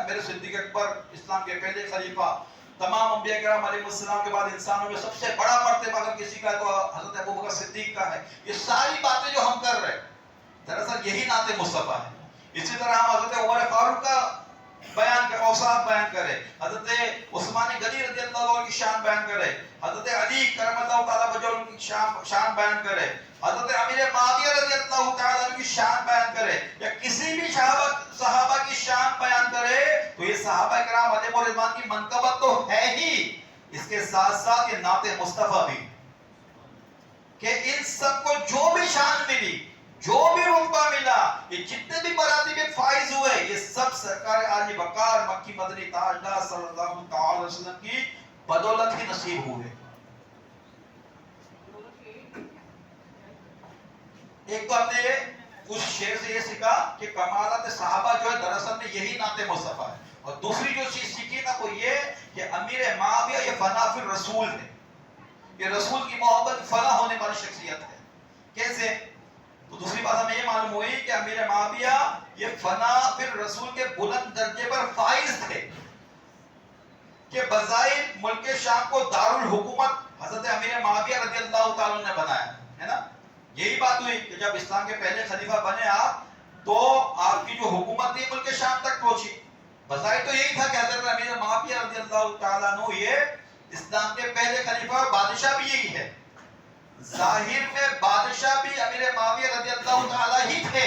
میرے صدیق اکبر اسلام کے پہلے خلیفہ، تمام انبیاء کرام علیہ السلام کے بعد انسانوں میں سب سے بڑا مرتبہ اگر کسی کا ہے تو حضرت ابوبکر صدیق کا ہے. یہ ساری باتیں جو ہم کر رہے ہیں دراصل یہی نعت مصطفیٰ ہے. اسی طرح ہم حضرت عمر فاروق کا بیان کر، اوصاف بیان کرے، حضرت عثمان غنی رضی اللہ عنہ کی شان بیان کرے، حضرت علی کرم اللہ تعالی وجہ کی شان بیان کرے، حضرت امیر معاویہ رضی اللہ تعالی عنہ کی شان بیان کرے، یا کسی بھی صحابہ کی شان بیان کرے، تو یہ صحابہ کرام علیہ رضوان کی منقبت تو ہے ہی، اس کے ساتھ ساتھ یہ نعت مصطفیٰ بھی کہ ان سب کو جو بھی شان ملی، جو بھی رتبہ ملا، یہ جتنے بھی مراتب فائز ہوئے، یہ سب سرکار عالی وقار مکی مدنی تاجدار صلی اللہ تعالی علیہ وسلم کی بدولت ہی نصیب ہوئے. ایک تو ہم نے اس شعر سے یہ سیکھا کہ کمالات صحابہ جو ہے دراصل میں یہی نعت مصطفیٰ ہے، اور دوسری جو چیز سیکھی نا وہ یہ کہ امیر معاویہ یہ فنا فی الرسول ہے، یہ رسول کی محبت فنا ہونے والی شخصیت ہے. کیسے؟ تو دوسری بات ہمیں یہ معلوم ہوئی کہ امیر معاویہ یہ فنا فی الرسول کے بلند درجے پر فائز تھے کہ بظاہر ملک شام کو دارالحکومت حضرت امیر معاویہ رضی اللہ تعالیٰ نے بنایا ہے نا. یہی بات ہوئی کہ جب اسلام کے پہلے خلیفہ بنے آپ تو آپ کی جو حکومت تھی ملک شام تک پہنچی. بظاہر تو یہی تھا کہ حضرت امیر معاویہ رضی اللہ تعالیٰ عنہ یہ اسلام کے پہلے خلیفہ اور بادشاہ بھی یہی ہے. ظاہر میں بادشاہ بھی امیر معاویہ رضی اللہ تعالیٰ ہی تھے،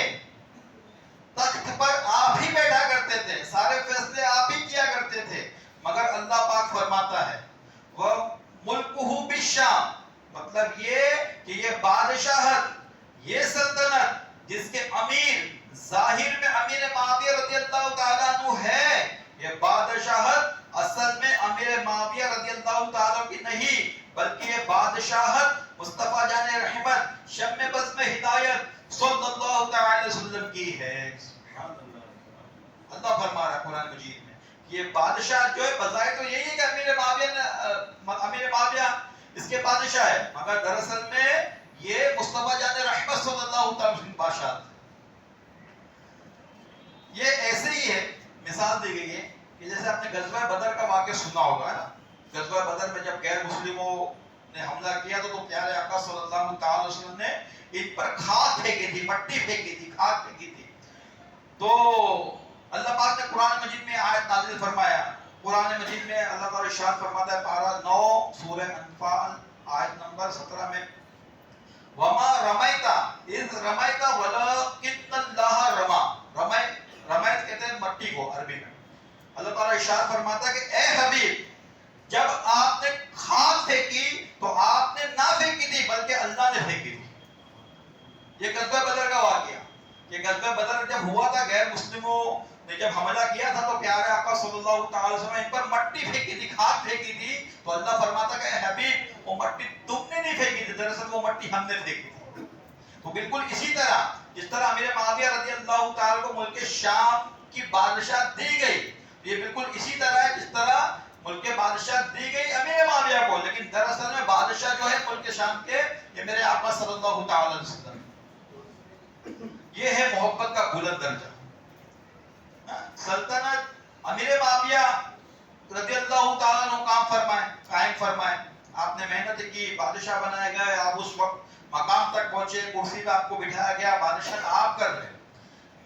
تخت پر آپ ہی بیٹھا کرتے تھے، سارے فیصلے آپ ہی کیا کرتے تھے، مگر اللہ پاک فرماتا ہے وہ ملکہ بالشام، مطلب یہ کہ یہ بادشاہت، یہ سلطنت جس کے امیر ظاہر میں امیر معاویہ رضی اللہ تعالیٰ عنہ ہے، یہ بادشاہت اصل میں امیر معاویہ رضی اللہ تعالیٰ کی نہیں، بلکہ یہ بادشاہت مصطفیٰ جان رحمت شم بزم ہدایت صلی اللہ تعالی وسلم کی ہے. اللہ فرما رہا ہے قرآن مجید میں کہ یہ بادشاہ جو ہے بظاہر تو یہی ہے کہ امیر معاویہ اس کے بادشاہ ہے، مگر دراصل میں یہ مصطفیٰ جان رحمت صلی اللہ تعالی وسلم بادشاہ. یہ ایسے ہی ہے، مثال دی گئی ہے کہ جیسے آپ نے غزوہ بدر کا واقعہ سنا ہوگا نا. غزوہ بدر میں جب غیر مسلموں نے حملہ کیا تو پیارے آقا صلی اللہ تعالی وسلم نے ان پر کھاد پھینکی تھی، مٹی پھینکی تھی، کھاد پھینکی تھی. تو اللہ پاک نے قرآن مجید میں آیت نازل فرمایا. قرآن مجید میں اللہ تعالی ارشاد فرماتا ہے پارہ 9 سورہ انفال آیت نمبر 17 میں وما رمیتا اذ رمیتا ولکن اللہ رما. رمیت کہتے ہیں مٹی کو عربی میں. اللہ تعالی ارشاد فرماتا ہے کہ اے حبیب جب آپ نے کھاد پھینکی تو آپ نے نہ پھینکی تھی بلکہ اللہ نے پھینکی تھی. یہ غزوہ بدر کا واقعہ، یہ غزوہ بدر جب ہوا تھا غیر مسلموں نے جب حملہ کیا تھا تو پیارے آقا صلی اللہ تعالی وسلم ان پر مٹی پھینکی تھی، کھاد پھینکی تھی. تو اللہ فرماتا کہ اے حبیب وہ مٹی تم نے نہیں پھینکی تھی، دراصل وہ مٹی ہم نے پھینکی تھی. تو بالکل اسی طرح جس طرح امیر معاویہ رضی اللہ تعالی کو ملک شام کی بادشاہ دی گئی، یہ بالکل اسی طرح ہے جس طرح ملک بادشاہ دی گئی امیر معاویہ کو، لیکن دراصل میں بادشاہ جو ہے ملک شام کے یہ میرے آقا صلی اللہ تعالی علیہ وسلم. یہ ہے محبت کا بلند درجہ. سلطنت امیر معاویہ رضی اللہ تعالیٰ عنہ قائم فرمائے. آپ نے محنت کی، بادشاہ بنائے گئے، آپ اس وقت مقام تک پہنچے، کرسی پہ آپ کو بٹھایا گیا، بادشاہ آپ کر رہے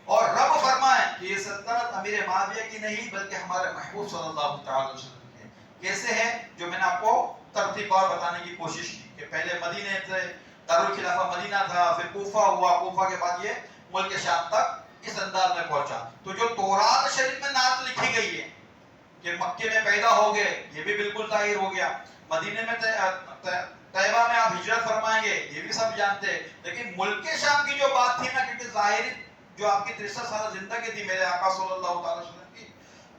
اور رب فرمائے کہ یہ سلطنت امیر معاویہ کی نہیں بلکہ ہمارے محبوب صلی اللہ تعالی علیہ وسلم کی ہے. کیسے ہے؟ جو میں نے آپ کو ترتیب اور بتانے کی کوشش کی کہ پہلے مدینے سے دارالخلافہ مدینہ تھا، پھر کوفہ ہوا، کوفہ کے بعد یہ ملک شام تک اس انداز میں پہنچا. تو جو تورات شریف میں نعت لکھی گئی ہے کہ مکے میں پیدا ہو گئے، یہ بھی بالکل ظاہر ہو گیا. مدینے میں طیبہ میں آپ ہجرت فرمائیں گے، یہ بھی سب جانتے ہیں. لیکن ملک شام کی جو بات تھی نا، کیونکہ ظاہر جو آپ کی 63 سالہ زندگی تھی میرے آقا صلی اللہ تعالی وسلم کی،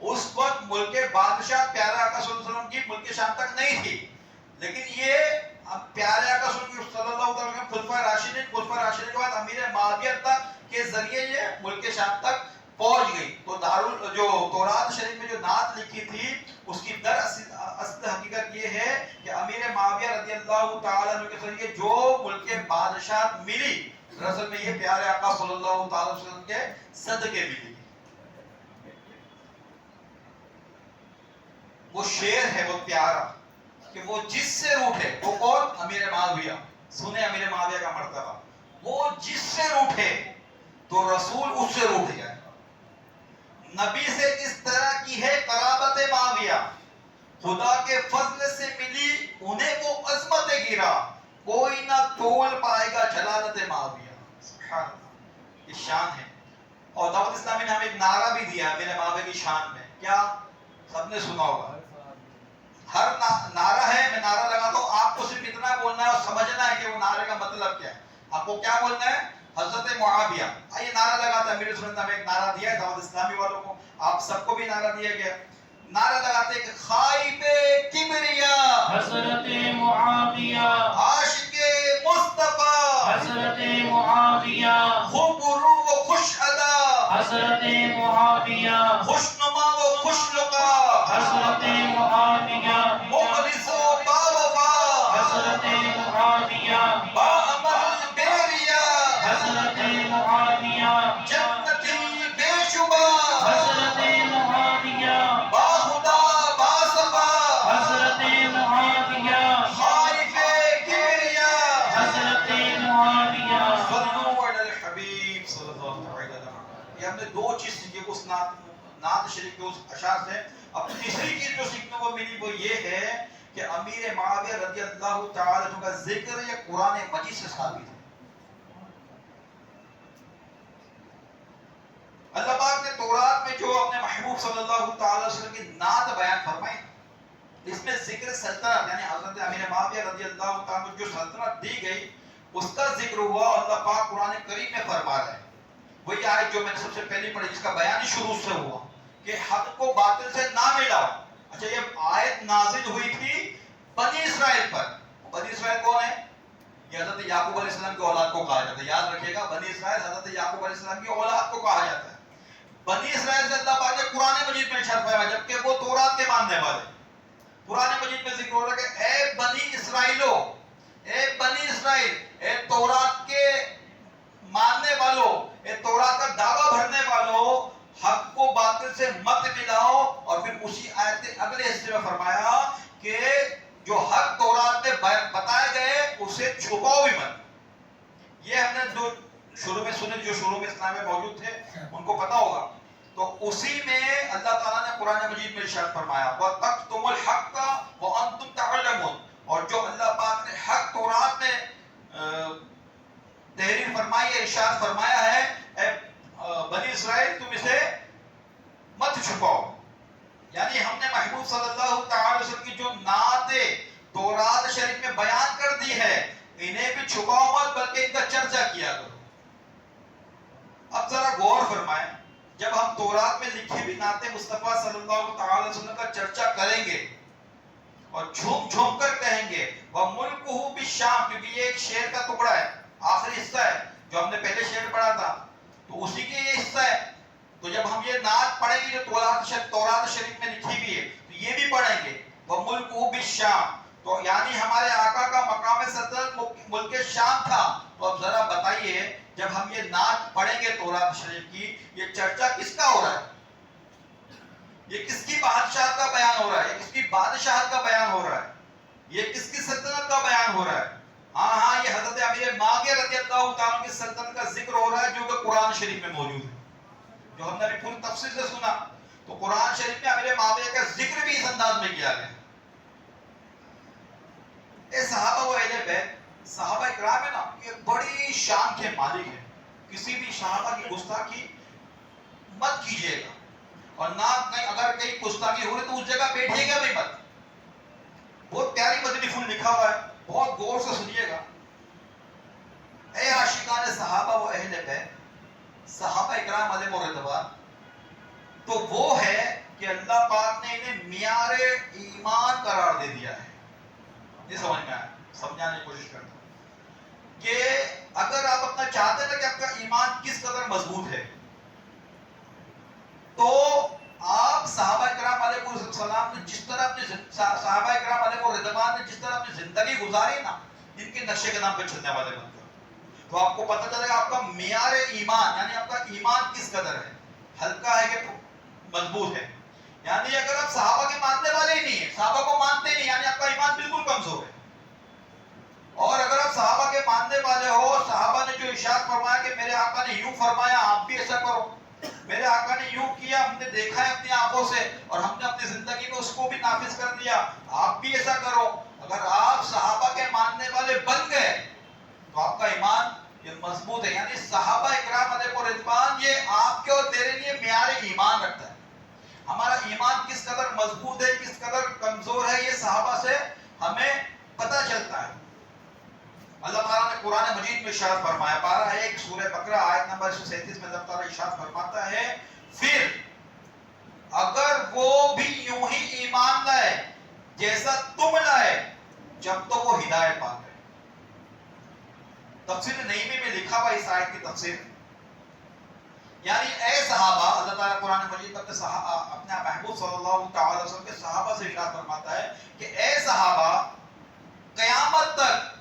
اس وقت ملک بادشاہ پیارے آقا صلی اللہ علیہ وسلم کی ملک شام تک نہیں تھی. لیکن یہ پیارے آقا صلی اللہ علیہ وسلم خلفائے راشدین کے بعد امیر معاویہ تک کے ذریعے یہ ملک شام تک پہنچ گئی. تو جو تورات شریف میں جو نعت لکھی تھی اس کی در اصل حقیقت یہ ہے کہ امیر معاویہ رضی اللہ تعالی عنہ کے ذریعے جو ملک بادشاہ ملی، دراصل میں یہ پیارے آقا صلی اللہ تعالی وسلم کے صدقے ملی. شعر ہے بہت پیارا کہ وہ جس سے روٹھے، وہ کون؟ امیر معاویہ. سنے امیر معاویہ کا مرتبہ، وہ جس سے روٹھے تو رسول اس سے روٹھ جائے. نبی سے اس طرح کی ہے قرابت معاویہ، خدا کے فضل سے ملی انہیں وہ عظمت گرا، کوئی نہ تول پائے گا جلالت معاویہ. سبحان اللہ، یہ شان ہے. اور دعوت اسلامی نے ہمیں ایک نعرہ بھی دیا ہے میرے معاویہ کی شان میں. کیا؟ سب نے سنا ہوگا. ہر نعرہ ہے، میں نعرہ لگاتا ہوں، آپ کو صرف اتنا بولنا ہے اور سمجھنا ہے کہ وہ نعرے کا مطلب کیا ہے. آپ کو کیا بولنا ہے؟ حضرت معاویہ. آئیے نعرہ لگاتے ہیں. میرے سنت میں ایک نعرہ دیا ہے دعوت اسلامی والوں کو، آپ سب کو بھی نعرہ دیا گیا. نعرہ لگاتے ہیں کہ خائب کبریا حضرت معاویہ، عاشق مصطفیٰ حضرت معاویہ، خوب رو و خوش ادا حضرت معاویہ، خوشنما و خوش لقا حضرت معاویہ، مخلص و باوفا حضرت معاویہ، با عمل بیریا حضرت معاویہ، جنتی بے شبہ حضرت معاویہ، با خدا با صفا حضرت معاویہ، خائف کبریا. حضرت معاویہ. صلو علی الحبیب صلی اللہ علیہ وسلم. یہ ہم نے دو چیز سیکھی اس نعت شریف کے اس اشعار سے. اب تیسری چیز جو سیکھنے کو ملی وہ یہ ہے کہ امیر معاویہ رضی اللہ تعالی عنہ کا ذکر یہ قرآن مجید سے ثابت ہے. اللہ پاک نے تورات میں جو اپنے محبوب صلی اللہ تعالی وسلم کی نعت بیان فرمائی، اس میں ذکر سلطنت یعنی حضرت امیر معاویہ رضی اللہ تعالی عنہ جو سلطنت دی گئی اس کا ذکر ہوا. اللہ پاک قرآن کریم میں فرما رہا ہے وہی آیت جو میں نے سب سے پہلی پڑھی جس کا بیان ہی شروع سے ہوا کہ حق کو باطل سے نہ ملاؤ. اچھا، یہ آیت نازل ہوئی تھی بنی اسرائیل پر. بنی اسرائیل کون ہے؟ یہ حضرت یعقوب علیہ السلام کی اولاد کو کہا جاتا ہے. یاد رکھیے گا، بنی اسرائیل حضرت یعقوب علیہ السلام کی اولاد کو کہا جاتا ہے. بنی اسرائیل سے اللہ پاک نے قرآن مجید میں ارشاد فرمایا جبکہ وہ تورات کے ماننے والے. قرآن مجید میں ذکر ہو رہا ہے کہ اے بنی اسرائیلو، اے بنی اسرائیل، اے تورات کے ماننے والوں، اے تورات کا دعویٰ بھرنے والوں، حق کو باطل سے مت ملاؤ. اور پھر اسی آیت کے اگلے حصے میں فرمایا کہ جو حق تورات میں بتائے گئے اسے چھپاؤ بھی مت. یہ ہم نے جو شروع میں سنے، جو شروع میں اسلام میں موجود تھے ان کو پتا ہوگا. تو اسی میں اللہ تعالیٰ نے قرآن مجید میں ارشاد فرمایا وَتَكْتُمُ الْحَقَّ وَأَنْتُمْ تَعْلَمُونَ. اور جو اللہ پاک نے حق تورات میں تحریر فرمائی ہے، ارشاد فرمایا ہے اے بنی اسرائیل تم اسے مت چھپاؤ. یعنی ہم نے محبوب صلی اللہ تعالی وسلم کی جو نعت تورات شریف میں بیان کر دی ہے انہیں بھی چھپاؤ مت بلکہ ان کا چرچا کیا کرو. اب ذرا غور فرمائیں، جب ہم تورات میں لکھی ہوئی نعت مصطفیٰ صلی اللہ تعالی وسلم کا چرچا کریں گے اور جھوم جھوم کر کہیں گے وَمُلْكُهُ بِالشَّامِ، کیونکہ یہ ایک شعر کا ٹکڑا ہے، آخری حصہ ہے جو ہم نے پہلے شعر پڑھا تھا تو اسی کے یہ حصہ ہے. تو جب ہم یہ نعت پڑھیں گے جو تورات شریف میں لکھی ہوئی ہے تو یہ بھی پڑھیں گے وَمُلْكُهُ بِالشَّامِ. تو یعنی ہمارے آقا کا مقام سلطنت ملک شام تھا. تو اب ذرا بتائیے جب ہم یہ نعت پڑھیں گے تورات شریف کی، یہ چرچا کس کا ہو رہا ہے؟ یہ کس کی بادشاہت کا بیان ہو رہا ہے؟ یہ کس کی بادشاہت کا بیان ہو رہا ہے؟ یہ کس کی سلطنت کا بیان ہو رہا ہے؟ ہاں یہ حضرت امیر معاویہ رضی اللہ تعالیٰ کی سلطنت کا ذکر ہو رہا ہے جو کہ قرآن شریف میں موجود ہے، جو ہم نے ابھی پوری تفصیل سے سنا. تو قرآن شریف میں امیر معاویہ کا ذکر بھی اس انداز میں کیا گیا. اے صحابہ و اہل بیت، صحابہ اکرام ہے نا، یہ بڑی شان کے مالک ہیں. کسی بھی صحابہ کی گستاخی مت کیجیے گا، اور نہ اگر کہیں گستاخی ہو رہی تو اس جگہ بیٹھیے گا بھی مت. بہت پیاری مدنی پھول لکھا ہوا ہے، بہت غور سے سنیے گا. اے عاشقان صحابہ و اہل بیت، صحابہ اکرام علیہ الرضوان تو وہ ہے کہ اللہ پاک نے انہیں معیار ایمان قرار دے دیا ہے. یہ سمجھ میں آیا؟ سمجھانے کی کوشش کرتا ہوں کہ اگر آپ اپنا چاہتے ہیں کہ آپ کا ایمان کس قدر مضبوط ہے تو آپ صحابہ کرام علیہ السلام نے جس طرح اپنے صحابہ کرام علیہ الرضوان نے جس طرح اپنی زندگی گزاری نا، ان کے نقشے کے نام پہ چلنے والے بنتے ہیں تو آپ کو پتہ چلے گا آپ کا معیار ایمان یعنی آپ کا ایمان کس قدر ہے، ہلکا ہے کہ مضبوط ہے. یعنی اگر آپ صحابہ کے ماننے والے ہی نہیں ہیں، صحابہ کو مانتے نہیں، یعنی آپ کا ایمان بالکل کمزور ہے. اور اگر آپ صحابہ کے ماننے والے ہو، صحابہ نے جو ارشاد فرمایا کہ میرے آقا نے یوں فرمایا آپ بھی ایسا کرو، میرے آقا نے یوں کیا ہم نے دیکھا ہے اپنی آنکھوں سے اور ہم نے اپنی زندگی میں اس کو بھی نافذ کر دیا، آپ بھی ایسا کرو. اگر آپ صحابہ کے ماننے والے بن گئے تو آپ کا ایمان یہ مضبوط ہے. یعنی صحابہ اکرام علیہ رضوان یہ آپ کے اور تیرے لیے معیار ایمان رکھتا ہے. ہمارا ایمان کس قدر مضبوط ہے کس قدر کمزور ہے یہ صحابہ سے ہمیں پتہ چلتا ہے. اللہ تعالیٰ نے قرآن مجید میں ارشاد فرمایا، پارہ 1 سورہ بقرہ آیت نمبر 137 میں اللہ تعالیٰ ارشاد فرماتا ہے پھر اگر وہ بھی یوں ہی ایمان لائے جیسا تم لائے جب تو وہ ہدایت پا گئے. تفسیر نعیمی میں لکھا ہوا اس آیت کی تفسیر، یعنی اے صحابہ، اللہ تعالیٰ قرآن مجید اپنے محبوب صلی اللہ تعالی وسلم کے صحابہ سے ارشاد فرماتا ہے کہ اے صحابہ قیامت تک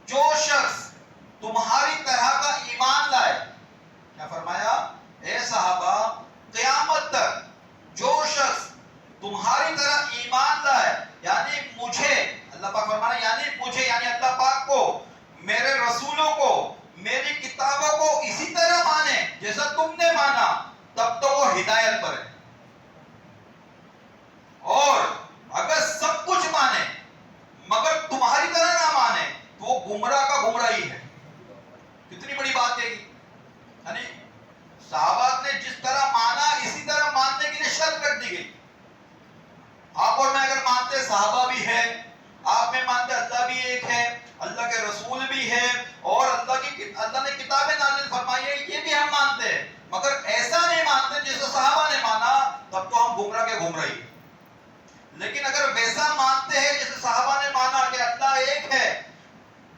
جو شخص تمہاری طرح کا ایمان لائے، کیا فرمایا؟ اے صحابہ قیامت تک جو شخص تمہاری طرح ایمان لائے، یعنی مجھے، اللہ پاک فرمانا یعنی مجھے، یعنی اللہ پاک کو، میرے رسولوں کو، میری کتابوں کو اسی طرح مانے جیسا تم نے مانا، تب تو وہ ہدایت پر ہے. اور اگر سب کچھ مانے مگر تمہاری طرح نہ مانے تو وہ گمراہ کا گمراہی ہے. کتنی بڑی بات ہے. یعنی صحابہ نے جس طرح مانا اسی طرح ماننے کے لیے شرط رکھ دی گئی. آپ اور میں اگر مانتے صحابہ بھی ہے، آپ میں مانتے اللہ بھی ایک ہے، اللہ کے رسول بھی ہے اور اللہ نے کتابیں نازل فرمائی ہے، یہ بھی ہم مانتے ہیں، مگر ایسا نہیں مانتے جیسے صحابہ نے مانا، تب تو ہم گمراہ کے گمراہی. لیکن اگر ویسا مانتے ہیں جیسے صحابہ نے مانا کہ اللہ ایک ہے،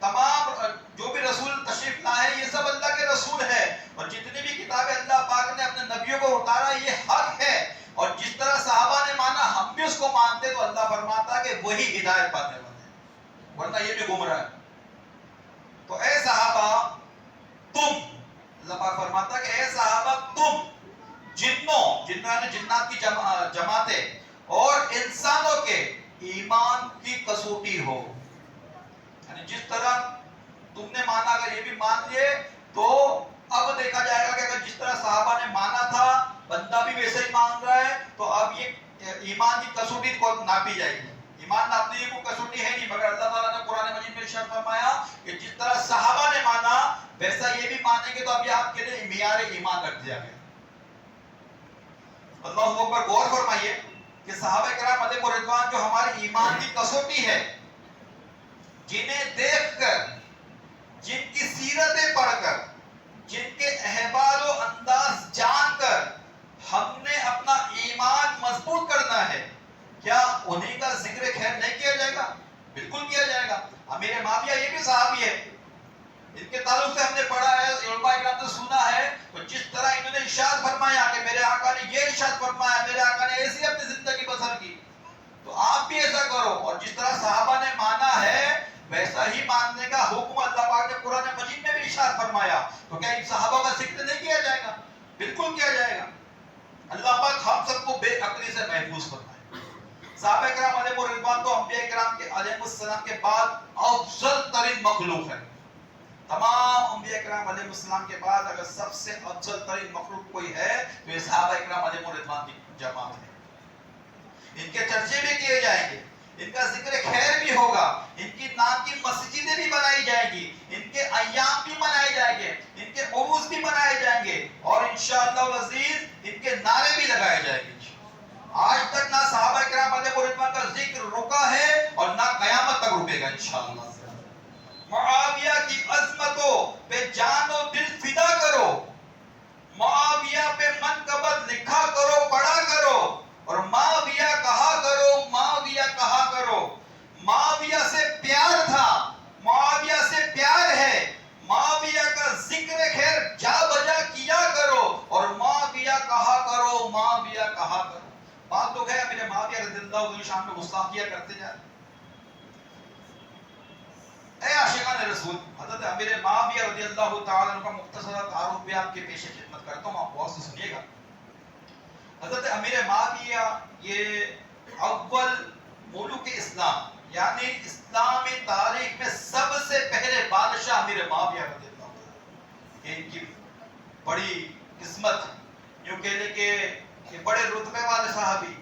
تمام جو بھی رسول تشریف لائے یہ سب اللہ کے رسول ہے اور جتنی بھی کتابیں اللہ پاک نے اپنے نبیوں کو اتارا یہ حق ہے، اور جس طرح صحابہ نے مانا ہم بھی اس کو مانتے، تو اللہ فرماتا کہ وہی ہدایت پانے والے ہیں، ورنہ یہ بھی گمراہ ہے. تو اے صحابہ تم، اللہ پاک فرماتا کہ اے صحابہ تم جنات کی جماعتیں اور انسانوں کے ایمان کی کسوٹی ہو. یعنی جس طرح تم نے مانا اگر یہ بھی مان لیے تو اب دیکھا جائے گا کہ اگر جس طرح صحابہ نے مانا تھا بندہ بھی ویسے ہی مان رہا ہے تو اب یہ ایمان کی کسوٹی کو ناپی جائے گی. ایمان ناپنے کی کوئی کسوٹی ہے نہیں، مگر اللہ تعالیٰ نے قرآن مجید میں ارشاد فرمایا کہ جس طرح صحابہ نے مانا ویسا یہ بھی مانیں گے تو اب یہ آپ کے لیے معیار ایمان رکھ دیا گیا. اللہ اکبر. غور فرمائیے کہ صحابہ کرام علیہ رضوان جو ہمارے ایمان کی کسوٹی ہے، جنہیں دیکھ کر، جن کی سیرتیں پڑھ کر، جن کے احوال و انداز جان کر ہم نے اپنا ایمان مضبوط کرنا ہے، کیا انہیں کا ذکر خیر نہیں کیا جائے گا؟ بالکل کیا جائے گا. امیر معاویہ یہ بھی صحابی ہے، ان کے تعلق سے ہم نے پڑھا ہے، علماء کرام سے سنا ہے، تو جس طرح انہوں نے ارشاد فرمایا کہ میرے آقا نے یہ ارشاد فرمایا، میرے آقا نے ایسی اپنی زندگی بسر کی، تو آپ بھی ایسا کرو. اور جس طرح صحابہ نے مانا ہے ویسا ہی ماننے کا حکم اللہ پاک نے قرآن مجید میں بھی ارشاد فرمایا. تو کیا ان صحابہ کا ذکر نہیں کیا جائے گا؟ بالکل کیا جائے گا. اللہ پاک ہم سب کو بے عقلی سے محفوظ فرمائے. صحابہ کرام علیہ رضوان تو انبیاء کرام کے علیہ السلام کے بعد افضل ترین مخلوق ہے. تمام انبیاء کرام علیہ السلام کے بعد اگر سب سے افضل ترین مخلوق کوئی ہے تو یہ صحابہ کرام علیہ رضوان کی جماعت ہے. ان کے چرچے بھی کیے جائیں گے، ان کا ذکر خیر بھی ہوگا، ان کی نام کی مسجدیں بھی بنائی جائیں گی، ان کے ایام بھی منائے جائیں گے، ان کے عروس بھی منائے جائیں گے، اور انشاءاللہ العزیز ان کے نعرے بھی لگائے جائیں گے. آج تک نہ صحابہ کرام علیہ رضوان کا ذکر رکا ہے اور نہ قیامت تک رکے گا انشاءاللہ. معاویہ کی عظمتوں پہ جان و دل فدا کرو، معاویہ پہ منقبت لکھا کرو، پڑھا کرو، اور معاویہ کہا کرو، معاویہ کہا کرو. معاویہ سے پیار تھا، معاویہ سے پیار ہے، معاویہ کا ذکر خیر جا بجا کیا کرو اور معاویہ کہا کرو، معاویہ کہا کرو. بات تو ہے میرے معاویہ رضی اللہ عنہ شان میں گستاخیاں کرتے جائے. اے عاشقان رسول، حضرت امیر معاویہ رضی اللہ تعالیٰ عنہ کا مختصر تعارف بھی آپ کے پیش خدمت کرتا ہوں، آپ غور سے سنیے گا. حضرت امیر معاویہ یہ اول ملوک اسلام یعنی اسلامی تاریخ میں سب سے پہلے بادشاہ امیر معاویہ رضی اللہ عنہ، یہ ان کی بڑی قسمت، یوں کہہ لیں کہ یہ بڑے رتبے والے صحابی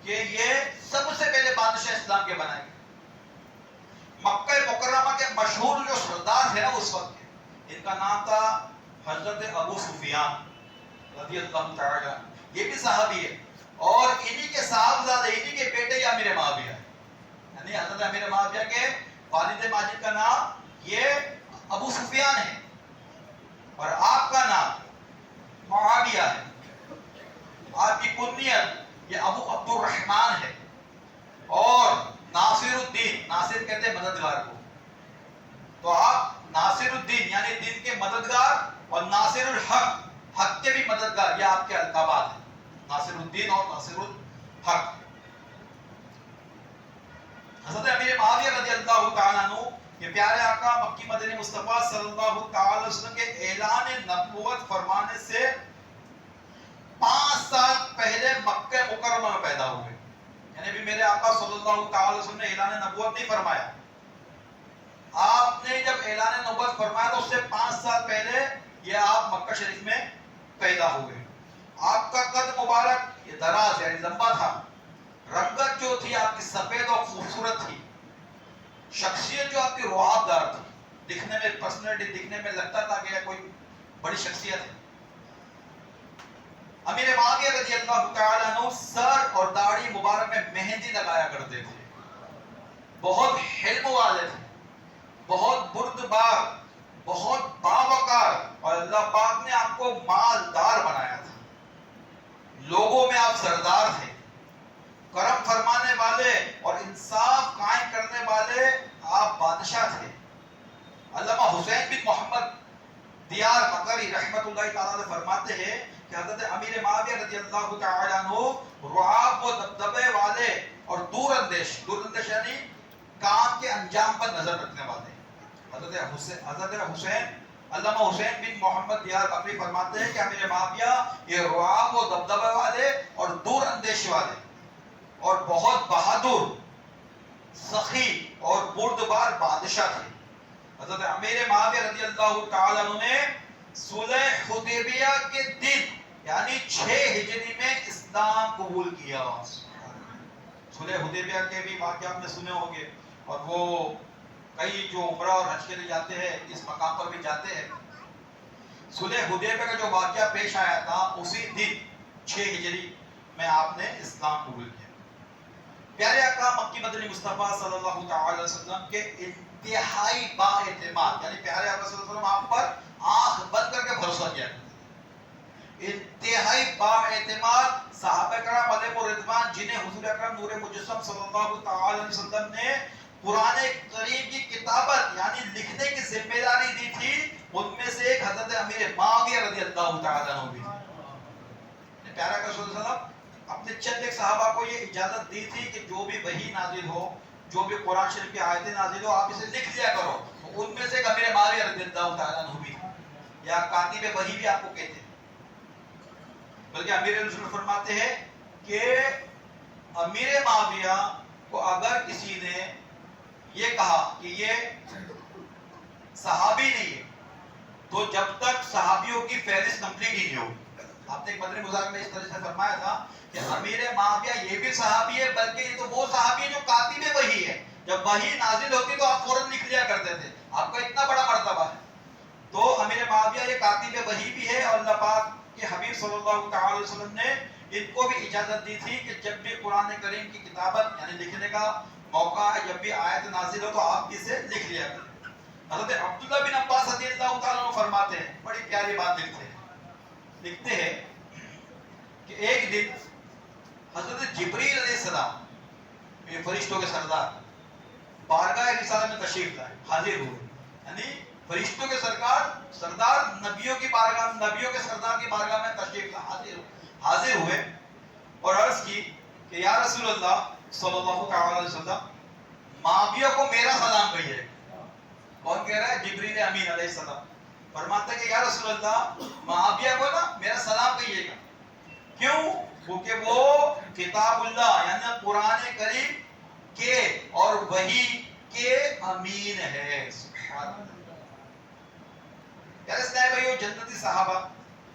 کہ یہ سب سے پہلے بادشاہ اسلام کے بنائے گئے۔ مکہ مکرمہ کے مشہور جو سردار تھے نا اس وقت کے، ان کا نام تھا حضرت ابو سفیان رضی اللہ تعالی عنہ، یہ بھی صحابی ہے، اور انہی کے صاحبزادے انہی کے بیٹے یہ امیر معاویہ ہے، یعنی حضرت امیر معاویہ کے والد ماجد کا نام یہ ابو سفیان ہے اور آپ کا نام معاویہ ہے، آپ کی کنیت یہ ابو عبد الرحمن ہے، اور ناصر الدین، ناصر کہتے ہیں مددگار کو، تو آپ ناصر الدین یعنی دین کے مددگار اور ناصر الحق، حق کے بھی مددگار، یہ آپ کے القابات ہیں، ناصر الدین اور ناصر الحق۔ حضرت امیر معاویہ رضی اللہ تعالیٰ عنہ یہ پیارے آقا مکی مدنی مصطفیٰ صلی اللہ تعالی علیہ وسلم کے اعلان نبوت فرمانے سے 5 سال پہلے مکہ مکرمہ میں پیدا ہوئے، یعنی بھی میرے آقا صلی اللہ تعالی علیہ وسلم نے اعلان نبوت نہیں فرمایا، آپ نے جب اعلان نبوت فرمایا تو اس سے 5 سال پہلے یہ آپ مکہ شریف میں پیدا ہوئے۔ آپ کا قد مبارک یہ دراز یعنی لمبا تھا، رنگت جو تھی آپ کی سفید اور خوبصورت تھی، شخصیت جو آپ کی رعب دار تھی، دکھنے میں پرسنالٹی دکھنے میں لگتا تھا کہ یہ کوئی بڑی شخصیت ہے۔ امیر معاویہ رضی اللہ تعالیٰ عنہ سر اور داڑھی مبارک میں مہندی لگایا کرتے تھے، بہت حلم والے تھے، بہت بردبار، بہت باوقار، اور اللہ پاک نے آپ کو مالدار بنایا تھا، لوگوں میں آپ سردار تھے، کرم فرمانے والے اور انصاف قائم کرنے والے آپ بادشاہ تھے۔ علامہ حسین بن محمد دیار مقری رحمت اللہ تعالیٰ علیہ فرماتے ہیں کہ حضرت امیر معاویہ رضی اللہ تعالیٰ عنہ رعاب و دبدبے والے اور دور اندیش یعنی کام کے انجام پر نظر رکھنے والے۔ حضرت حسین علامہ حسین بن محمد دیار مقری فرماتے ہیں کہ امیر معاویہ یہ رعاب و دبدبے والے اور دور اندیش والے اور بہت بہادر، سخی اور بردبار بادشاہ تھے۔ حضرت امیر معاویہ رضی اللہ تعالیٰ عنہ نے صلح حدیبیہ کے دن یعنی 6 ہجری میں اسلام قبول کیا۔ صلح حدیبیہ کے بھی واقعات میں سنے ہوں گے، اور وہ کئی جو عمرہ اور حج کے لیے جاتے ہیں اس مقام پر بھی جاتے ہیں۔ صلح حدیبیہ کا جو واقعہ پیش آیا تھا اسی دن 6 ہجری میں آپ نے اسلام قبول کیا۔ پیارے آقا مکی مدنی مصطفیٰ صلی اللہ تعالی علیہ وسلم کے انتہائی با اعتماد، یعنی پیارے آقا صلی اللہ علیہ وسلم آپ پر آنکھ بند کر کے بھروسہ کیا کرتے، انتہائی با اعتماد صحابہ کرام علیہ الرضوان جنہیں حضور اکرم نور مجسم صلی اللہ تعالی علیہ وسلم نے قرآن کریم کی کتابت یعنی لکھنے کی ذمہ داری دی تھی، ان میں سے ایک حضرت امیر معاویہ رضی اللہ تعالی عنہ بھی تھے۔ پیارے آقا صلی اللہ علیہ وسلم اپنے چند ایک صحابہ کو یہ اجازت دی تھی کہ جو بھی وحی نازل ہو، جو بھی قرآن شریف کی آیتیں نازل ہو، آپ اسے لکھ لیا کرو، تو ان میں سے ایک امیر معاویہ رضی اللہ تعالیٰ عنہ بھی تھا، یا کاتب وحی بھی آپ کو کہتے ہیں۔ بلکہ امیر رسول فرماتے ہیں کہ امیر معاویہ کو اگر کسی نے یہ کہا کہ یہ صحابی نہیں ہے تو جب تک صحابیوں کی فہرست کمپلیٹ ہی نہیں ہوگی۔ آپ نے ایک مدنی مذاکرے میں اس طرح سے فرمایا تھا کہ امیر معاویہ یہ بھی صحابی ہے، بلکہ یہ تو وہ صحابی ہے جو کاتب وحی ہے، جب وحی نازل ہوتی تو آپ فوراً لکھ لیا کرتے تھے، آپ کا اتنا بڑا مرتبہ ہے۔ تو امیر معاویہ یہ کاتب وحی بھی ہے، اور اللہ پاک کے حبیب صلی اللہ تعالی علیہ وسلم نے ان کو بھی اجازت دی تھی کہ جب بھی قرآن کریم کی کتابت یعنی لکھنے کا موقع ہے، جب بھی آیت نازل ہو تو آپ اسے لکھ لیا کریں۔ حضرت عبداللہ بن عباس رضی اللہ تعالیٰ عنہ فرماتے ہیں، بڑی پیاری بات لکھتے ہیں کہ ایک دن حضرت جبریل علیہ السلام یہ فرشتوں کے سردار بارگاہ رسالہ میں تشریف لائے، حاضر ہوئے، یعنی فرشتوں کے سردار نبیوں کی بارگاہ، نبیوں کے سردار کی بارگاہ میں تشریف لائے، حاضر ہوئے اور عرض کی کہ یا رسول اللہ صلی اللہ تعالی علیہ وسلم معاویہ کو میرا سلام کہیے۔ کون کہہ رہا ہے؟ جبریل امین علیہ السلام فرماتے ہیں کہ یا رسول اللہ معاویہ کو نا میرا سلام کہیے گا۔ کیوں؟ کیونکہ وہ کتاب اللہ یعنی قرآن کریم کے اور وحی کے امین ہے. سبحان اللہ. یار اس بھائیو جنتی صحابہ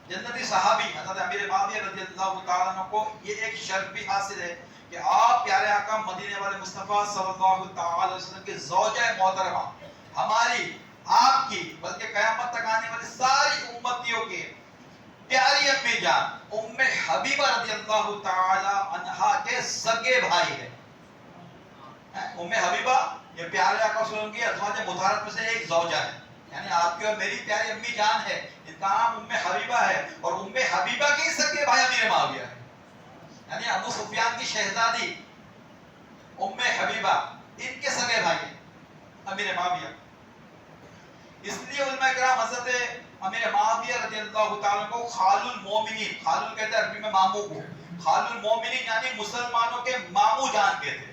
جنتی صحابی حضرت امیر معاویہ رضی اللہ تعالیٰ عنہ کو یہ ایک شرف بھی حاصل ہے کہ آپ پیارے آقا مدینے والے مصطفیٰ صلی اللہ تعالی علیہ وسلم کے زوجہ محترمہ ہماری آپ کی بلکہ قیامت تک آنے والی ساری امتیوں کے پیاری امی جان ام حبیبہ رضی اللہ تعالی عنہا کے سگے بھائی ہیں. ام حبیبہ یہ پیارے آقا صلی اللہ علیہ وسلم کی ازواج مطہرات میں سے ایک زوجہ ہے, یعنی آپ کی اور میری پیاری امی جان ہے, ان کا نام ام حبیبہ ہے, اور ام حبیبہ کے سگے بھائی امیر معاویہ ہے, یعنی ابو سفیان کی شہزادی ام حبیبہ ان کے سگے بھائی ہیں امیر معاویہ. اس لیے علماء کرام حضرت امیر معاویہ رضی اللہ تعالیٰ کو خال المومنین, خال کہتے ہیں عربی میں ماموں کو, خال المومنین یعنی مسلمانوں کے ماموں جان کہتے ہیں.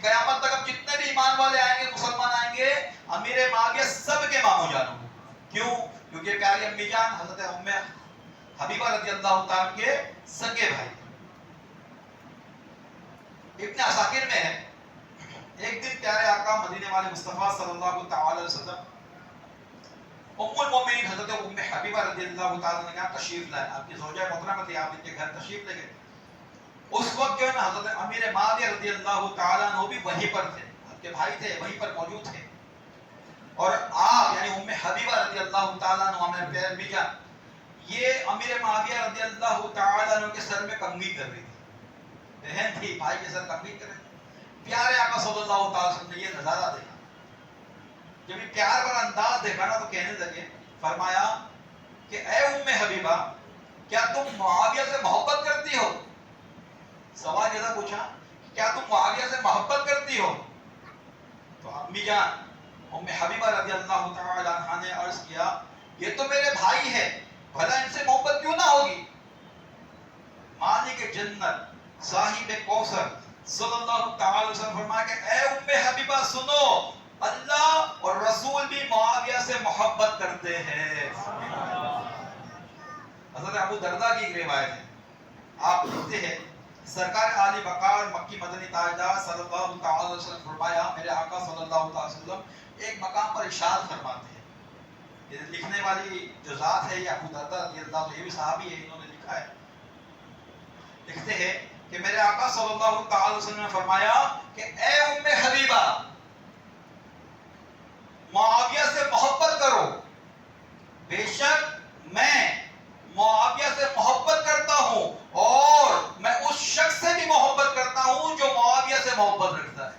قیامت تک اب جتنے بھی ایمان والے آئیں گے, مسلمان آئیں گے, امیر معاویہ سب کے ماموں جانوں گے. کیوں؟ کیونکہ پیاری امی جان حضرت ام حبیبہ رضی اللہ تعالیٰ کے سگے بھائی. ابن عساکر میں ہے ایک دن پیارے آقا مدینے والے مصطفیٰ صلی اللہ تعالی علیہ وسلم ام المومنین حضرت ام حبیبہ رضی اللہ تعالیٰ نے کہا تشریف لائے, آپ کی زوجہ محترمہ تھی, آپ ان کے گھر تشریف لے گئے. اس وقت جو ہے نا حضرت امیر معاویہ رضی اللہ تعالیٰ عنہ بھی وہیں پر تھے, آپ کے بھائی تھے وہیں پر موجود تھے, اور آپ یعنی ام حبیبہ رضی اللہ تعالیٰ عنہ ہمیں پیار بھی جان یہ امیر معاویہ رضی اللہ تعالیٰ عنہ کے سر میں کنگھی کر رہی تھی, بہن تھی بھائی کے سر کنگھی کر رہی تھی. پیارے آقا صلی اللہ تعالیٰ وسلم نے یہ نظارہ دیکھا, جب یہ پیار بھرا انداز دیکھا نا تو کہنے لگے, فرمایا کہ اے ام حبیبہ کیا تم معاویہ سے محبت کرتی ہو؟ سوال یہ پوچھا کیا تم معاویہ سے محبت کرتی ہو؟ تو امی جان ام حبیبہ رضی اللہ تعالی عنہا نے عرض کیا یہ تو میرے بھائی ہے, بھلا ان سے محبت کیوں نہ ہوگی؟ مالک جنت صاحب کوثر صلی اللہ تعالی وسلم فرمایا کہ اے ام حبیبہ سنو, اللہ اور رسول بھی معاویہ سے محبت کرتے ہیں. حضرت ابو دردہ کی ایک روایت ہے, آپ لکھتے ہیں سرکار عالی وقار مکی مدنی تاجدار صلی اللہ تعالی علیہ وسلم فرمایا, میرے آقا صلی اللہ تعالی وسلم ایک مقام پر ارشاد فرماتے ہیں. یہ لکھنے والی جو ذات ہے یہ ابو دردہ رضی اللہ عنہ, یہ بھی صحابی ہے, انہوں نے لکھا ہے. لکھتے ہیں کہ میرے آقا صلی اللہ تعالی وسلم نے فرمایا کہ اے ام حبیبہ معاویہ سے محبت کرو, بے شک میں معاویہ سے محبت کرتا ہوں اور میں اس شخص سے بھی محبت کرتا ہوں جو معاویہ سے محبت رکھتا ہے.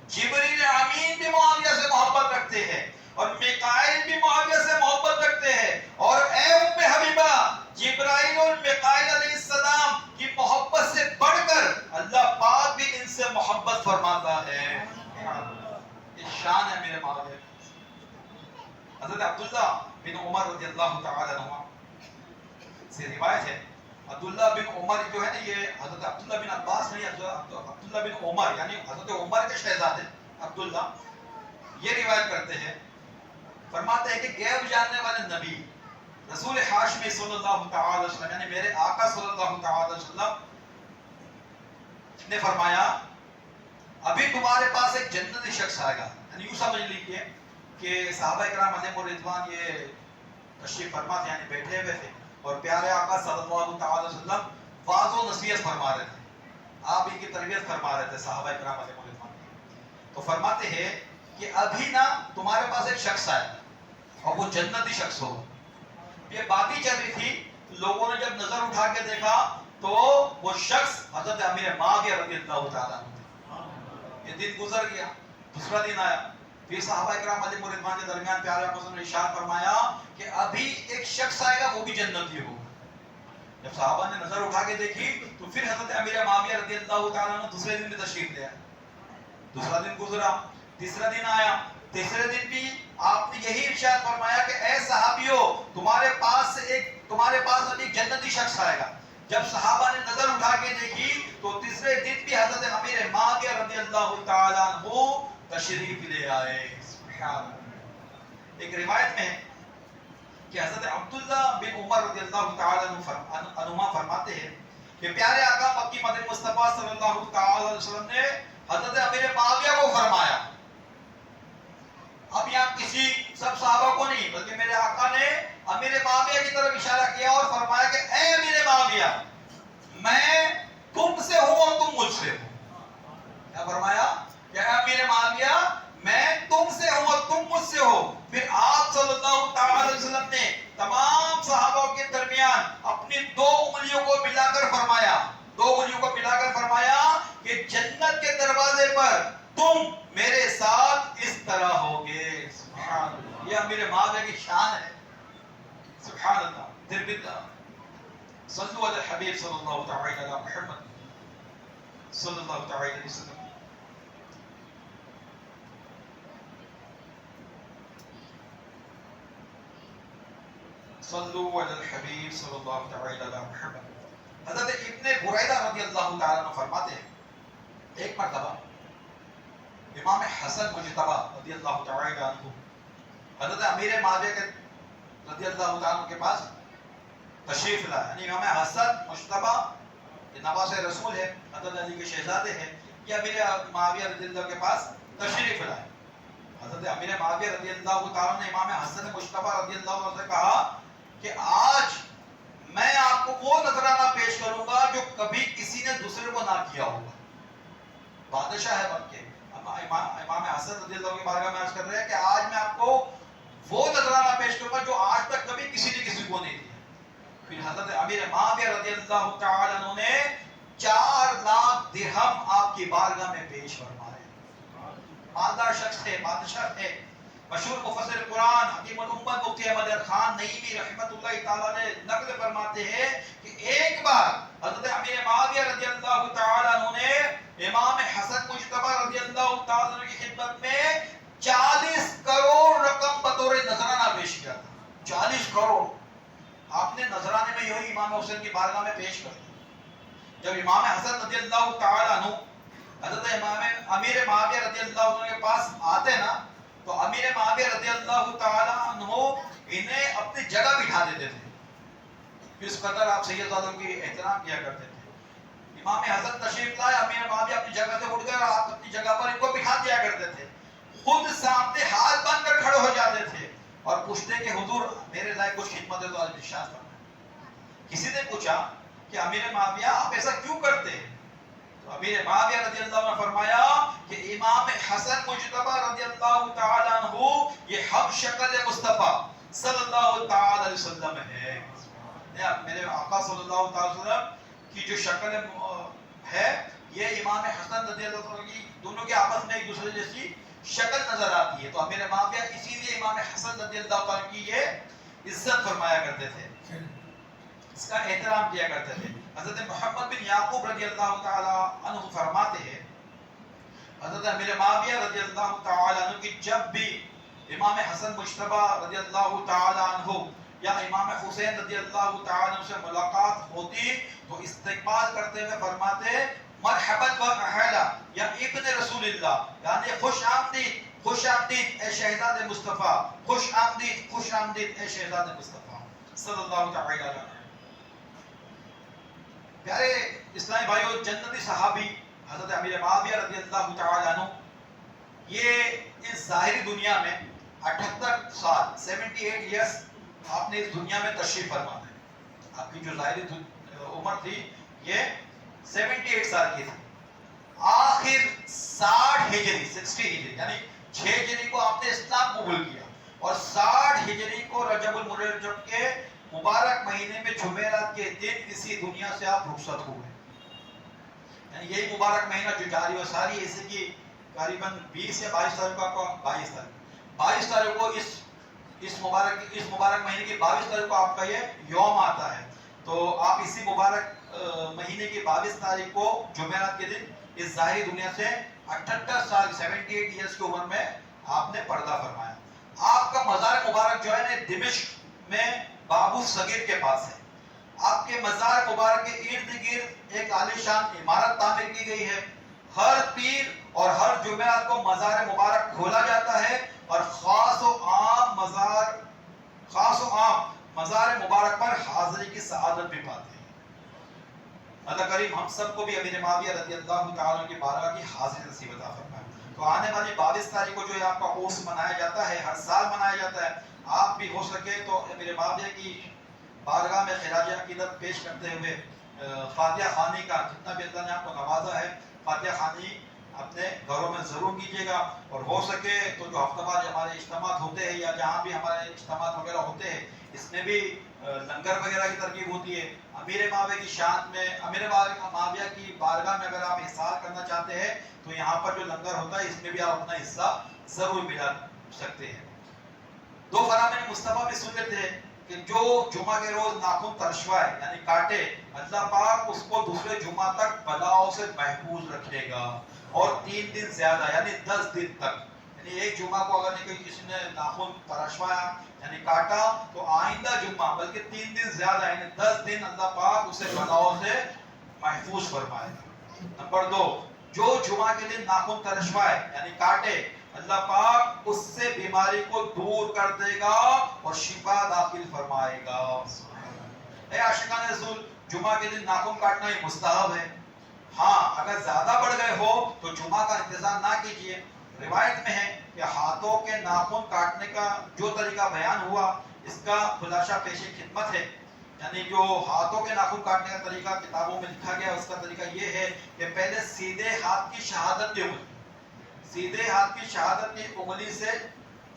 جبریل امین بھی معاویہ سے محبت رکھتے ہیں اور میکائیل بھی معاویہ سے محبت رکھتے ہیں, اور اے ام حبیبہ جبرائیل اور میکائیل علیہ السلام کی محبت سے بڑھ کر اللہ پاک بھی ان سے محبت فرماتا ہے. شان ہے میرے معاویہ. حضرت عبداللہ بن عمر رضی اللہ تعالی عنہ سے روایت ہے, عبداللہ بن عمر جو ہے نا یہ حضرت عبداللہ بن عباس نہیں, عبداللہ بن عمر یعنی حضرت عمر کے شہزادے عبداللہ یہ روایت کرتے ہیں, فرماتے ہیں کہ غیب جاننے والے نبی رسول ہاشمی صلی اللہ تعالی علیہ وسلم یعنی میرے آقا صلی اللہ تعالی علیہ وسلم نے فرمایا ابھی تمہارے پاس ایک جنتی شخص آئے گا. یعنی یوں سمجھ لیجیے کہ صحابہ کرام علیہم الرضوان یہ تشریف فرما تھے, یعنی بیٹھے ہوئے تھے, اور پیارے آقا صلی اللہ تعالی وسلم واعظ و نصیحت فرما رہے تھے, آپ ان کی تربیت فرما رہے تھے صحابہ کرام علیہم الرضوان. تو فرماتے ہیں کہ ابھی نا تمہارے پاس ایک شخص آئے اور وہ جنتی شخص ہو. یہ بات ہی چل رہی تھی, لوگوں نے جب نظر اٹھا کے دیکھا تو وہ شخص حضرت امیر معاویہ رضی اللہ تعالیٰ عنہ. یہ دن گزر گیا, دوسرا دن آیا, پھر صحابہ کرام علیہم الرضوان کے درمیان پیارے آقا نے ارشاد فرمایا کہ ابھی ایک شخص آئے گا وہ بھی جنتی ہوگا. جب صحابہ نے نظر اٹھا کے دیکھی تو پھر حضرت امیر معاویہ رضی اللہ تعالیٰ عنہ دوسرے دن بھی تشریف لے آئے. دوسرا دن گزرا, تیسرا دن آیا, تیسرے دن بھی آپ نے یہی ارشاد فرمایا کہ اے صحابیوں تمہارے پاس ابھی ایک جنتی شخص آئے گا. جب صحابہ نے نظر اٹھا کے دیکھی تو تیسرے دن بھی حضرت امیر معاویہ رضی اللہ تعالیٰ عنہ تشریف لے آئے. ایک روایت میں کہ حضرت عبداللہ بن عمر رضی اللہ تعالیٰ عنہما فرماتے ہیں کہ پیارے آقا مکی مدنی مصطفیٰ صلی اللہ تعالیٰ علیہ وسلم نے حضرت امیر معاویہ کو فرمایا. اب یہاں کسی سب صحابہ کو نہیں بلکہ میرے آقا نے امیر معاویہ کی طرف اشارہ کیا اور فرمایا کہ اے امیر معاویہ میں تم سے ہوں اور تم مجھ سے ہو. کیا فرمایا کہ اے امیر معاویہ میں تم سے ہوں اور تم مجھ سے ہو. پھر آپ صلی اللہ تعالی علیہ وسلم نے تمام صحابہ کے درمیان اپنی دو انگلیوں کو ملا کر فرمایا کہ جنت کے دروازے پر تم میرے ساتھ اس طرح ہوگے. سبحان اللہ. یہ امیر معاویہ کی شان ہے. سبحان اللہ. صلو علی الحبیب صلی اللہ تعالی علی محمد صلی اللہ تعالی علیہ وسلم. صلو علی الحبیب صلی اللہ تعالی علی محمد. حضرت ابن بریدہ رضی اللہ تعالیٰ عنہ فرماتے ہیں ایک مرتبہ امام حسن مجتبی رضی اللہ تعالی عنہ حضرت امیر معاویہ کے رضی اللہ تعالیٰ عنہ کے پاس تشریف لائے. یعنی امام حسن مجتبی یہ نواز رسول ہے, حضرت علی کے شہزادے ہیں, یہ امیر معاویہ رضی اللہ کے پاس تشریف لائے. حضرت امیر معاویہ رضی اللہ تعالیٰ نے امام حسن مجتبی رضی اللہ عنہ سے کہا کہ آج میں آپ کو وہ نذرانہ پیش کروں گا جو کبھی کسی نے دوسرے کو نہ کیا ہوگا. بادشاہ ہے بن کے امام حسن رضی اللہ کی بارگاہ میں عرض کر رہے ہیں کہ آج میں آپ کو وہ نذرانہ پیش کروں گا جو آج تک کبھی کسی نے کسی کو نہیں دیا. پھر حضرت امیر معاویہ رضی اللہ تعالی عنہ نے 4 لاکھ درہم آپ کی بارگاہ میں پیش فرمائے. مالدار شخص تھے, بادشاہ تھے. مشہور مفسر قرآن حکیم الامت مفتی احمد خان نعیمی رحمت اللہ تعالی نے نقل فرماتے ہیں کہ ایک بار حضرت امیر معاویہ رضی اللہ تعالی عنہ نے امام حسن مجتبی رضی اللہ تعالی عنہ کی خدمت میں 40 کروڑ رقم بطور نذرانہ پیش کیا تھا. 40 کروڑ آپ نے نذرانے میں یہی امام حسین کی بارگاہ میں پیش کر دیا. جب امام حسن رضی اللہ تعالی عنہ حضرت امیر معاویہ رضی اللہ عنہ کے پاس آتے نا تو امیر معاویہ رضی اللہ تعالی عنہ انہیں اپنی جگہ بٹھا دیتے تھے. اس قدر آپ سیدزادوں کی احترام کیا کرتے تھے. امام حسن تشریف لائے, امیر معاویہ اپنی جگہ سے اٹھ گئے اور آپ اپنی جگہ پر ان کو بٹھا دیا کرتے تھے. خود سامنے ہاتھ باندھ کر کھڑے ہو جاتے تھے اور پوچھتے کہ حضور میرے لائق کچھ خدمت ہے تو آج ارشاد فرمائیں. کسی نے پوچھا کہ امیر معاویہ آپ ایسا کیوں کرتے ہیں؟ تو امیر معاویہ رضی اللہ عنہ فرمایا کہ امام حسن مجتبی رضی اللہ تعالی عنہ یہ ہم شکل مصطفیٰ صلی اللہ تعالی علیہ وسلم ہے. میرے آقا صلی اللہ تعالی علیہ وسلم کی جو شکل ہے یہ امام حسن رضی اللہ عنہ کی دونوں کے آپس میں ایک دوسرے جیسی شکل نظر آتی ہے. تو امیر معاویہ اسی لیے امام حسن رضی اللہ تعالی کی یہ عزت فرمایا کرتے تھے, اس کا احترام کیا کرتے تھے. حضرت محمد بن یعقوب رضی اللہ تعالی عنہ فرماتے ہیں حضرت امیر معاویہ رضی اللہ تعالی عنہ کی جب بھی امام حسن مجتبی رضی اللہ تعالی عنہ یا امام حسین رضی اللہ تعالی عنہ سے ملاقات ہوتی تو استقبال کرتے ہوئے فرماتے مرحبا و اہلا یا ابن رسول اللہ, یعنی خوش آمدید اے شہزاد مصطفیٰ, خوش آمدید اے شہزاد مصطفیٰ صلی اللہ تعالی علیہ وسلم. پیارے اسلامی بھائیو, جنتی صحابی حضرت امیر معاویہ رضی اللہ تعالی عنہ یہ اس ظاہری دنیا میں 78 سال 78 ایئرس آپ نے اس دنیا میں تشریف فرما ہے. آپ کی جو ظاہری عمر تھی یہ 78 سال کی تھی. آخر 60 ہجری 60 ہجری یعنی 6 ہجری کو آپ نے اسلام قبول کیا اور 60 ہجری کو رجب المرجب کے مبارک مہینے میں جمعرات کے دن اسی دنیا سے آپ رخصت ہوئے. یعنی یہی مبارک مہینہ جو جاری و ساری ایسے کی قریباً 20 یا 22 تاریخ کو 22 تاریخ کو اس مبارک مہینے کی 22 تاریخ کو آپ کا یہ یوم آتا ہے. تو آپ اسی مبارک مہینے کی 22 تاریخ کو جمعرات کے دن اس ظاہری دنیا سے 78 سال 78 ایئرس کی عمر میں آپ نے پردہ فرمایا. آپ کا مزار مبارک جو ہے دمشق میں بابو صغیر کے پاس ہے. آپ کے مزار مبارک کے ارد گرد ایک عالیشان عمارت تعمیر کی گئی ہے. ہر پیر اور ہر جمعرات کو مزار مبارک کھولا جاتا ہے اور خاص و عام مزار خاص و عام مزار مبارک پر حاضری کی سعادت بھی پاتے ہیں۔ اللہ کریم ہم سب کو بھی امیر معاویہ رضی اللہ تعالیٰ عنہ کی بارگاہ کی حاضری نصیب عطا فرمائے۔ تو آنے والی 22 تاریخ کو جو ہے آپ کا عرس منایا جاتا ہے، ہر سال منایا جاتا ہے، آپ بھی ہو سکے تو امیر معاویہ کی بارگاہ میں خراج عقیدت پیش کرتے ہوئے فاتحہ خوانی کا، جتنا بھی اللہ نے آپ کو نوازا ہے، فاتحہ خوانی اپنے گھروں میں ضرور کیجیے گا، اور ہو سکے تو جو ہفتہ وار ہمارے اجتماعات ہوتے ہیں یا جہاں بھی ہمارے اجتماعات وغیرہ ہوتے ہیں، اس میں بھی لنگر وغیرہ کی ترکیب ہوتی ہے۔ امیر معاویہ کی شان میں، امیر معاویہ کی بارگاہ میں اگر آپ احسان کرنا چاہتے ہیں تو یہاں پر جو لنگر ہوتا ہے اس میں بھی آپ اپنا حصہ ضرور ملا سکتے ہیں۔ دو فرامین مصطفیٰ بھی سن لیتے ہیں کہ جو جمعہ کے روز ناخن ترشوائے یعنی کاٹے، اللہ پاک اس کو دوسرے جمعہ تک بلاؤں سے محفوظ رکھے گا، اور 3 دن زیادہ یعنی 10 دن تک، یعنی ایک جمعہ کو اگر کسی نے ناخن ترشوایا یعنی کاٹا تو آئندہ جمعہ بلکہ 3 دن زیادہ یعنی 10 دن اللہ پاک اسے بلاؤں سے محفوظ فرمائے گا۔ نمبر 2، جو جمعہ کے دن ناخن ترشوائے یعنی کاٹے، اللہ پاک اس سے بیماری کو دور کر دے گا اور شفا داخل فرمائے گا۔ اے عاشقان رسول، جمعہ کے دن ناخن کاٹنا ہی مستحب ہے۔ ہاں اگر زیادہ بڑھ گئے ہو تو جمعہ کا انتظار نہ کیجیے۔ روایت میں ہے کہ ہاتھوں کے ناخن کاٹنے کا جو طریقہ بیان ہوا اس کا خلاصہ پیش خدمت ہے، یعنی جو ہاتھوں کے ناخن کاٹنے کا طریقہ کتابوں میں لکھا گیا، اس کا طریقہ یہ ہے کہ پہلے سیدھے ہاتھ کی شہادت کی انگلی، سیدھے ہاتھ کی شہادت کی انگلی سے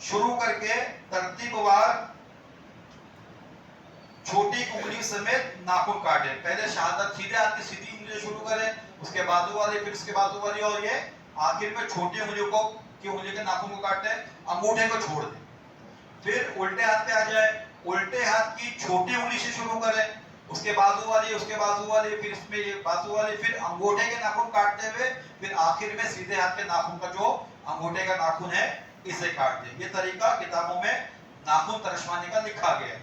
شروع کر کے ترتیب وار چھوٹی انگلی سمیت ناخن کاٹے۔ پہلے شہادت سیدھے ہاتھ کی سیدھی انگلی سے شروع کرے، اس کے بازو والی، پھر اس کے بازو والی، اور یہ آخر میں چھوٹی انگلیوں کو کی انگلی کے ناخن کو کاٹے، انگوٹھے کو چھوڑ دے۔ پھر الٹے ہاتھ پہ آ جائے، الٹے ہاتھ کی چھوٹی انگلی سے شروع کرے، اس کے بازو والی، اس کے بازو والی، پھر اس میں یہ بازو والی، پھر انگوٹھے کے ناخن کاٹتے ہوئے پھر آخر میں سیدھے ہاتھ کے ناخن کا جو انگوٹھے کا ناخن ہے اسے کاٹ دے۔ یہ طریقہ کتابوں میں ناخن ترشوانے کا لکھا گیا ہے۔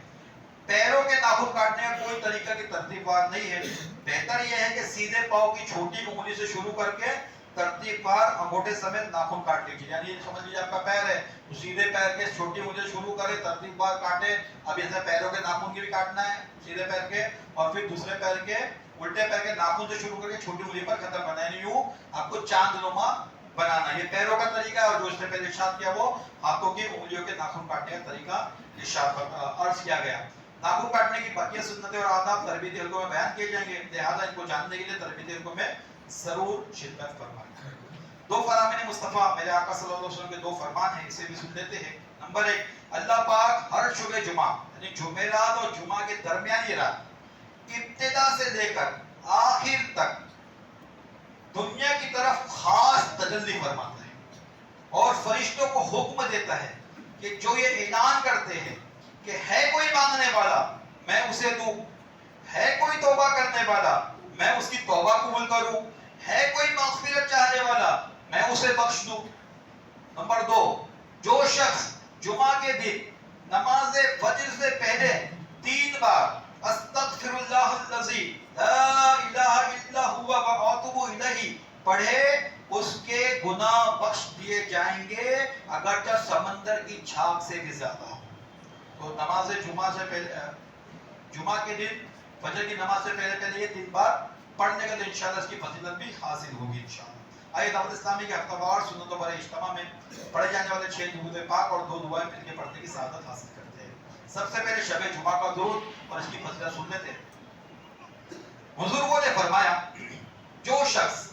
پیروں کے ناخن کاٹنے کا کوئی طریقہ کی ترتیب وار نہیں ہے، بہتر یہ ہے کہ سیدھے پاؤں کی چھوٹی انگلی سے شروع کر کے ترتیب وار انگوٹھے سمیت ناخن کاٹ لیجیے۔ یعنی سمجھ لیجیے آپ کا پیر ہے تو سیدھے پیر کے چھوٹی انگلی سے شروع کرے، ترتیب وار کاٹے۔ اب ایسے پیروں کے ناخن کی بھی کاٹنا ہے سیدھے پیر کے، اور پھر دوسرے پیر کے الٹے پیر کے ناخن سے شروع کر کے چھوٹی انگلی پر ختم کرنا ہے، یعنی یوں آپ کو چاند نما بنانا۔ یہ پیروں کا طریقہ ہے، اور جو اس نے پہلے ارشاد کیا وہ ہاتھوں کی انگلیوں کے ناخن کاٹنے کا طریقہ ارشاد عرض کیا گیا۔ ناخن کاٹنے کی باقی سنتیں اور آداب تربیتی حلقوں میں بیان کیے جائیں گے، لہٰذا ان کو جاننے کے لیے تربیتی حلقوں میں ضرور شرکت فرمائیں۔ 2 فرامین مصطفیٰ میرے آقا صلی اللہ علیہ وسلم کے 2 فرمان ہیں، اسے بھی سن لیتے ہیں۔ نمبر 1، اللہ پاک ہر شب جمعہ یعنی جمعرات اور جمعہ کے درمیانی رات ابتدا سے لے کر آخر تک دنیا کی طرف خاص تجلی فرماتا ہے، اور فرشتوں کو حکم دیتا ہے کہ جو یہ اعلان کرتے ہیں کہ ہے کوئی مانگنے والا میں اسے دوں، ہے کوئی توبہ کرنے والا میں اس کی توبہ قبول کروں، ہے کوئی مغفرت چاہنے والا میں اسے بخش دوں۔ نمبر 2، جو شخص جمعہ کے دن نماز فجر سے پہلے 3 بار استغفر اللہ الذی لا الہ الا ہوا واتوب الیہ پڑھے، اس کے گناہ بخش دیے جائیں گے اگرچہ سمندر کی جھاگ سے بھی زیادہ ہو۔ تو نماز جمعہ سے پہلے، جمعہ کے دن فجر کی نماز سے پہلے یہ 3 بار پڑھنے کا تو انشاءاللہ اس کی فضیلت بھی حاصل ہوگی انشاءاللہ۔ آئے دعوت اسلامی کے ہفتہ وار سنتوں پر اجتماع میں پڑھے جانے والے 6 درود پاک اور 2 دعائیں مل کے پڑھنے کی سعادت حاصل کرتے ہیں۔ سب سے پہلے شب جمعہ کا درود اور اس کی فضیلت سن لیتے ہیں۔ بزرگوں نے فرمایا جو شخص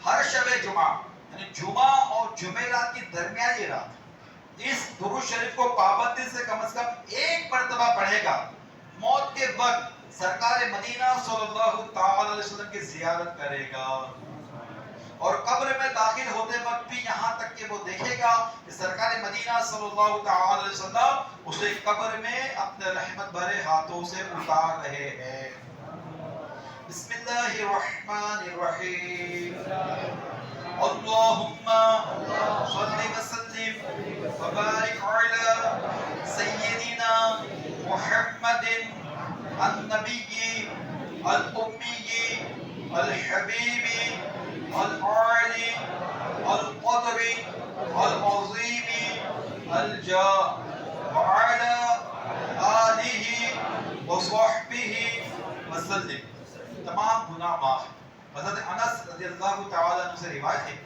ہر شب جمعہ یعنی جمعہ اور جمعرات کی درمیانی رات اس درود شریف کو پابندی سے کم از کم 1 مرتبہ پڑھے گا، موت کے وقت سرکار مدینہ صلی اللہ تعالی علیہ وسلم کی زیارت کرے گا، اور قبر میں داخل ہوتے وقت بھی یہاں تک کہ وہ دیکھے گا کہ سرکار مدینہ صلی اللہ تعالی علیہ وسلم اسے قبر میں اپنے رحمت بھرے ہاتھوں سے اتار رہے ہیں۔ بسم اللہ الرحمن الرحیم، اللہم صلی وسلم وبارک علی سیدنا محمد النبی الامی الحبیب العالی القدر العظیم الجاہ وعلی آلہ وصحبہ وسلم. تمام گناہ معاف. حضرت انس رضی اللہ تعالی عنہ سے روایت ہے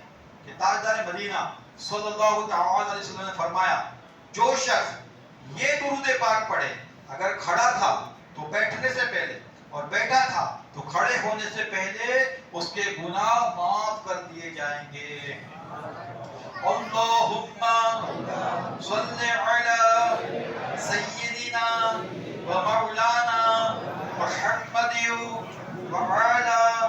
کہ تاجدار مدینہ صلی اللہ تعالی علیہ وسلم نے فرمایا جو شخص یہ درود پاک پڑھے اگر کھڑا تھا تو بیٹھنے سے پہلے اور بیٹھا تھا تو کھڑے ہونے سے پہلے اس کے گناہ معاف کر دیے جائیں گے. اللہم صلی